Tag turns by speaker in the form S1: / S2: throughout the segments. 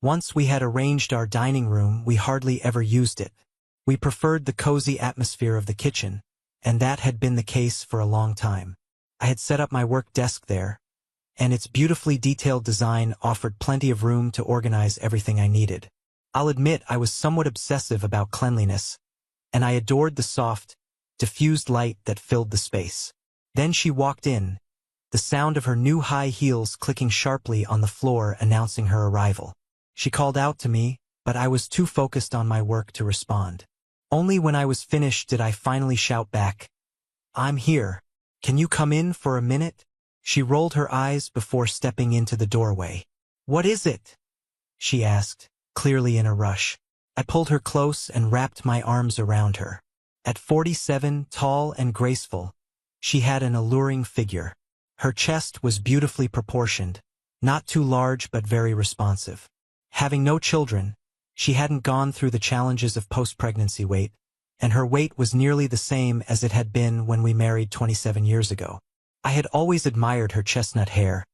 S1: Once we had arranged our dining room, we hardly ever used it. We preferred the cozy atmosphere of the kitchen, and that had been the case for a long time. I had set up my work desk there, and its beautifully detailed design offered plenty of room to organize everything I needed. I'll admit I was somewhat obsessive about cleanliness, and I adored the soft, diffused light that filled the space. Then she walked in, the sound of her new high heels clicking sharply on the floor announcing her arrival. She called out to me, but I was too focused on my work to respond. Only when I was finished did I finally shout back, "I'm here. Can you come in for a minute?" She rolled her eyes before stepping into the doorway. "What is it?" she asked, clearly in a rush. I pulled her close and wrapped my arms around her. At 47, tall and graceful, she had an alluring figure. Her chest was beautifully proportioned, not too large but very responsive. Having no children, she hadn't gone through the challenges of post-pregnancy weight, and her weight was nearly the same as it had been when we married 27 years ago. I had always admired her chestnut hair,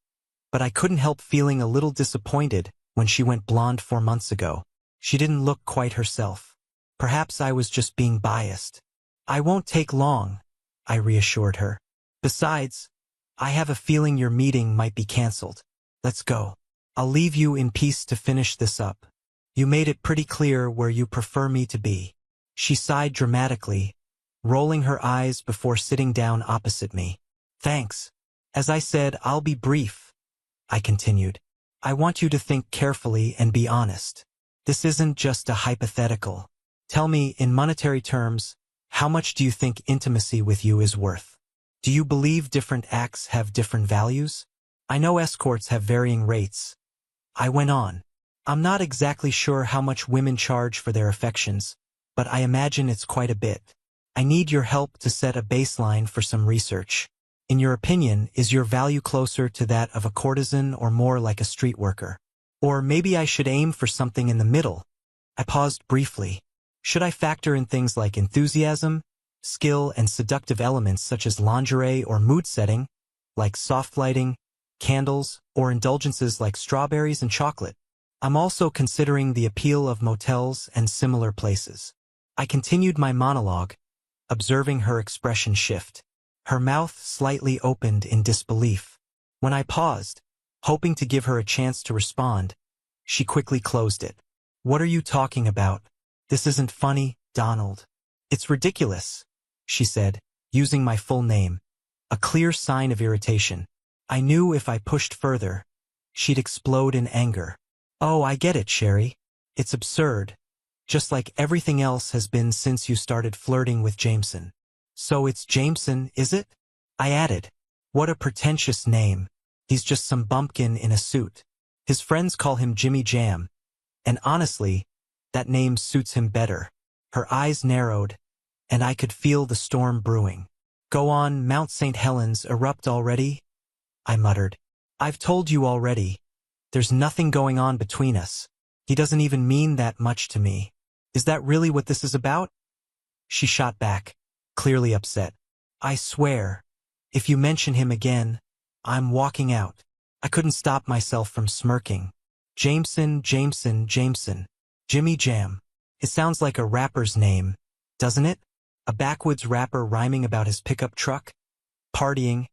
S1: but I couldn't help feeling a little disappointed when she went blonde 4 months ago. She didn't look quite herself. Perhaps I was just being biased. "I won't take long," I reassured her. "Besides, I have a feeling your meeting might be canceled. Let's go. I'll leave you in peace to finish this up. You made it pretty clear where you prefer me to be." She sighed dramatically, rolling her eyes before sitting down opposite me. "Thanks. As I said, I'll be brief," I continued. "I want you to think carefully and be honest. This isn't just a hypothetical. Tell me, in monetary terms, how much do you think intimacy with you is worth? Do you believe different acts have different values? I know escorts have varying rates," I went on. "I'm not exactly sure how much women charge for their affections, but I imagine it's quite a bit. I need your help to set a baseline for some research. In your opinion, is your value closer to that of a courtesan or more like a street worker? Or maybe I should aim for something in the middle." I paused briefly. Should I factor in things like enthusiasm, skill, and seductive elements such as lingerie or mood setting, like soft lighting, candles, or indulgences like strawberries and chocolate? I'm also considering the appeal of motels and similar places. I continued my monologue, observing her expression shift. Her mouth slightly opened in disbelief. When I paused, hoping to give her a chance to respond, she quickly closed it. "What are you talking about? This isn't funny, Donald." "It's ridiculous," she said, using my full name, a clear sign of irritation. I knew if I pushed further, she'd explode in anger. "Oh, I get it, Sherry. It's absurd, just like everything else has been since you started flirting with Jameson." "So it's Jameson, is it?" I added. "What a pretentious name. He's just some bumpkin in a suit. His friends call him Jimmy Jam, and honestly, that name suits him better." Her eyes narrowed, and I could feel the storm brewing. "Go on, Mount St. Helens erupt already?" I muttered. "I've told you already. There's nothing going on between us. He doesn't even mean that much to me. Is that really what this is about?" She shot back, clearly upset. "I swear, if you mention him again, I'm walking out." I couldn't stop myself from smirking. Jameson, Jameson, Jameson. Jimmy Jam. It sounds like a rapper's name, doesn't it? A backwoods rapper rhyming about his pickup truck, partying,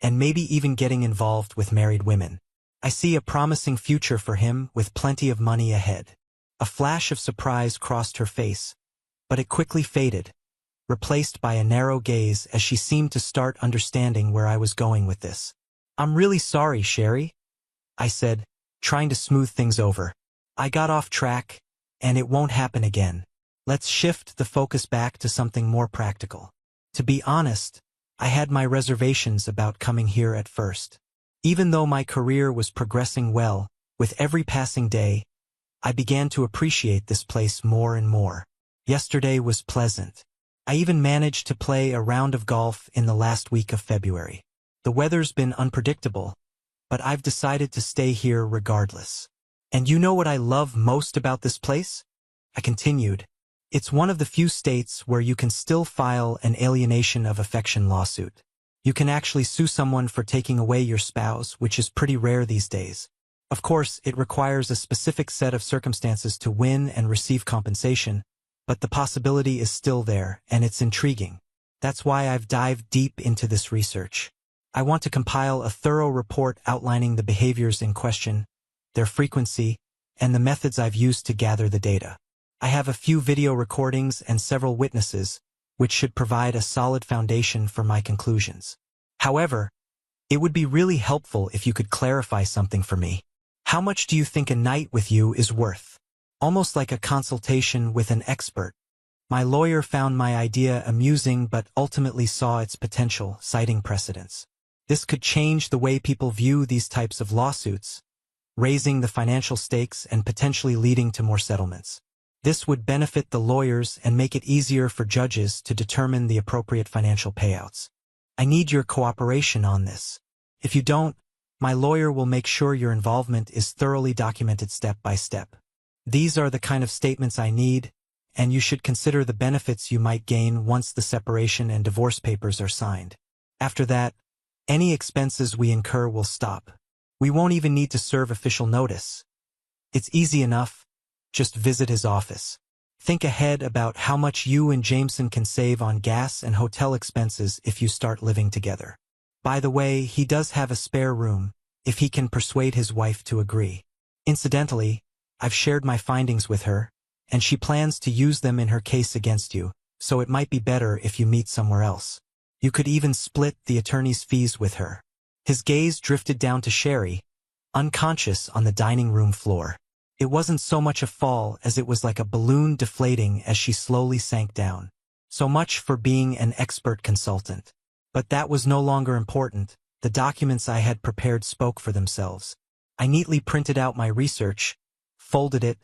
S1: and maybe even getting involved with married women. I see a promising future for him with plenty of money ahead. A flash of surprise crossed her face, but it quickly faded, replaced by a narrow gaze as she seemed to start understanding where I was going with this. "I'm really sorry, Sherry," I said, trying to smooth things over. "I got off track, and it won't happen again. Let's shift the focus back to something more practical." To be honest, I had my reservations about coming here at first. Even though my career was progressing well, with every passing day, I began to appreciate this place more and more. Yesterday was pleasant. I even managed to play a round of golf in the last week of February. The weather's been unpredictable, but I've decided to stay here regardless. "And you know what I love most about this place?" I continued. "It's one of the few states where you can still file an alienation of affection lawsuit. You can actually sue someone for taking away your spouse, which is pretty rare these days. Of course, it requires a specific set of circumstances to win and receive compensation, but the possibility is still there, and it's intriguing. That's why I've dived deep into this research. I want to compile a thorough report outlining the behaviors in question, their frequency, and the methods I've used to gather the data. I have a few video recordings and several witnesses, which should provide a solid foundation for my conclusions. However, it would be really helpful if you could clarify something for me. How much do you think a night with you is worth? Almost like a consultation with an expert. My lawyer found my idea amusing but ultimately saw its potential, citing precedents. This could change the way people view these types of lawsuits, raising the financial stakes and potentially leading to more settlements. This would benefit the lawyers and make it easier for judges to determine the appropriate financial payouts. I need your cooperation on this. If you don't, my lawyer will make sure your involvement is thoroughly documented step by step. These are the kind of statements I need, and you should consider the benefits you might gain once the separation and divorce papers are signed. After that, any expenses we incur will stop. We won't even need to serve official notice. It's easy enough. Just visit his office. Think ahead about how much you and Jameson can save on gas and hotel expenses if you start living together. By the way, he does have a spare room, if he can persuade his wife to agree. Incidentally, I've shared my findings with her, and she plans to use them in her case against you, so it might be better if you meet somewhere else. You could even split the attorney's fees with her. His gaze drifted down to Sherry, unconscious on the dining room floor. It wasn't so much a fall as it was like a balloon deflating as she slowly sank down. So much for being an expert consultant. But that was no longer important. The documents I had prepared spoke for themselves. I neatly printed out my research, folded it,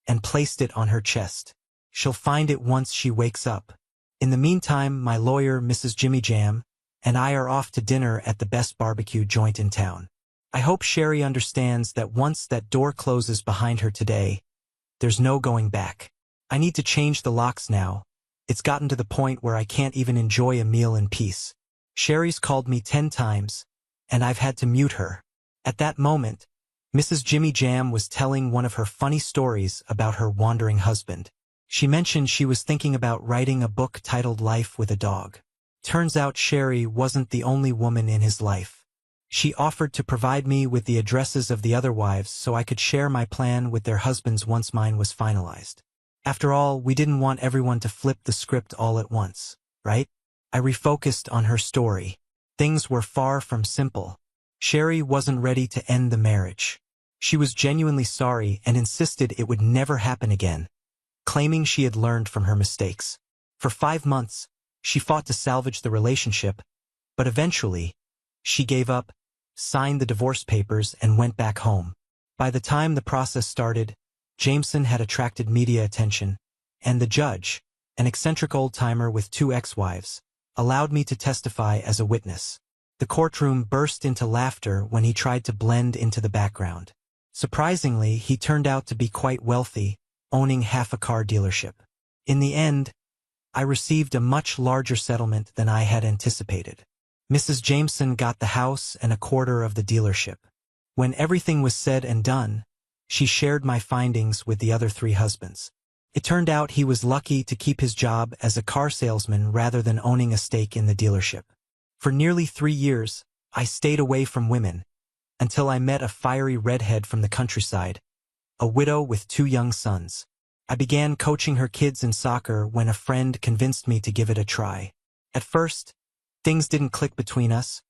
S1: and placed it on her chest. She'll find it once she wakes up. In the meantime, my lawyer, Mrs. Jimmy Jam, and I are off to dinner at the best barbecue joint in town. I hope Sherry understands that once that door closes behind her today, there's no going back. I need to change the locks now. It's gotten to the point where I can't even enjoy a meal in peace. Sherry's called me 10 times, and I've had to mute her. At that moment, Mrs. Jimmy Jam was telling one of her funny stories about her wandering husband. She mentioned she was thinking about writing a book titled Life with a Dog. Turns out Sherry wasn't the only woman in his life. She offered to provide me with the addresses of the other wives so I could share my plan with their husbands once mine was finalized. After all, we didn't want everyone to flip the script all at once, right? I refocused on her story. Things were far from simple. Sherry wasn't ready to end the marriage. She was genuinely sorry and insisted it would never happen again, claiming she had learned from her mistakes. For 5 months, she fought to salvage the relationship, but eventually, she gave up, signed the divorce papers, and went back home. By the time the process started, Jameson had attracted media attention, and the judge, an eccentric old-timer with 2 ex-wives, allowed me to testify as a witness. The courtroom burst into laughter when he tried to blend into the background. Surprisingly, he turned out to be quite wealthy, owning half a car dealership. In the end, I received a much larger settlement than I had anticipated. Mrs. Jameson got the house and a quarter of the dealership. When everything was said and done, she shared my findings with the other 3 husbands. It turned out he was lucky to keep his job as a car salesman rather than owning a stake in the dealership. For nearly 3 years, I stayed away from women, until I met a fiery redhead from the countryside, a widow with 2 young sons. I began coaching her kids in soccer when a friend convinced me to give it a try. At first, things didn't click between us,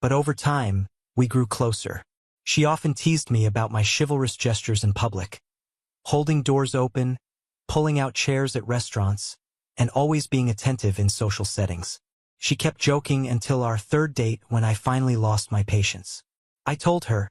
S1: but over time, we grew closer. She often teased me about my chivalrous gestures in public, holding doors open, pulling out chairs at restaurants, and always being attentive in social settings. She kept joking until our 3rd date when I finally lost my patience. I told her,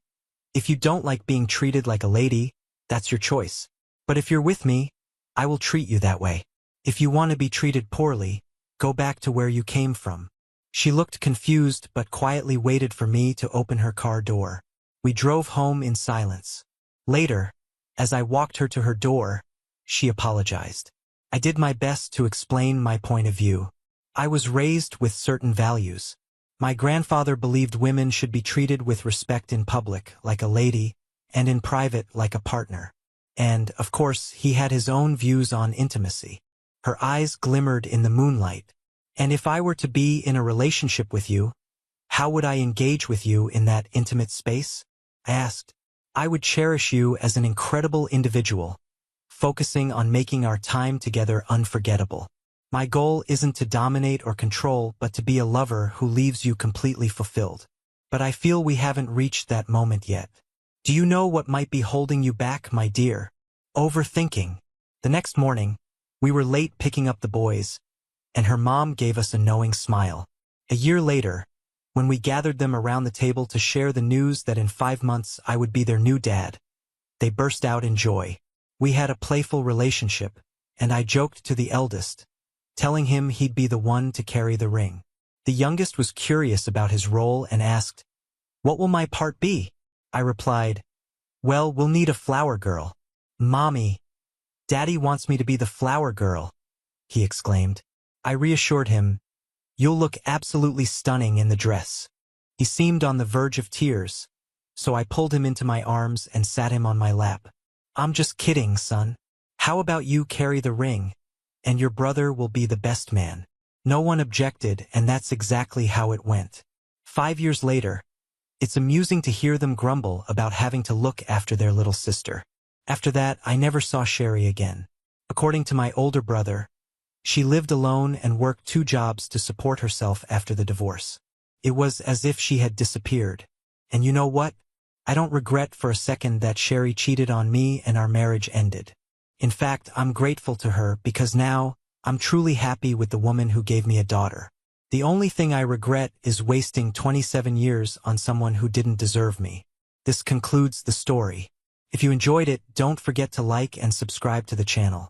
S1: if you don't like being treated like a lady, that's your choice. But if you're with me, I will treat you that way. If you want to be treated poorly, go back to where you came from. She looked confused but quietly waited for me to open her car door. We drove home in silence. Later, as I walked her to her door, she apologized. I did my best to explain my point of view. I was raised with certain values. My grandfather believed women should be treated with respect in public, like a lady, and in private like a partner. And, of course, he had his own views on intimacy. Her eyes glimmered in the moonlight. And if I were to be in a relationship with you, how would I engage with you in that intimate space? I asked. I would cherish you as an incredible individual, focusing on making our time together unforgettable. My goal isn't to dominate or control, but to be a lover who leaves you completely fulfilled. But I feel we haven't reached that moment yet. Do you know what might be holding you back, my dear? Overthinking. The next morning, we were late picking up the boys, and her mom gave us a knowing smile. A year later, when we gathered them around the table to share the news that in 5 months I would be their new dad, they burst out in joy. We had a playful relationship, and I joked to the eldest, telling him he'd be the one to carry the ring. The youngest was curious about his role and asked, "What will my part be?" I replied, "Well, we'll need a flower girl." "Mommy, Daddy wants me to be the flower girl," he exclaimed. I reassured him, "You'll look absolutely stunning in the dress." He seemed on the verge of tears, so I pulled him into my arms and sat him on my lap. "I'm just kidding, son. How about you carry the ring, and your brother will be the best man?" No one objected, and that's exactly how it went. 5 years later, it's amusing to hear them grumble about having to look after their little sister. After that, I never saw Sherry again. According to my older brother, she lived alone and worked 2 jobs to support herself after the divorce. It was as if she had disappeared. And you know what? I don't regret for a second that Sherry cheated on me and our marriage ended. In fact, I'm grateful to her because now I'm truly happy with the woman who gave me a daughter. The only thing I regret is wasting 27 years on someone who didn't deserve me. This concludes the story. If you enjoyed it, don't forget to like and subscribe to the channel.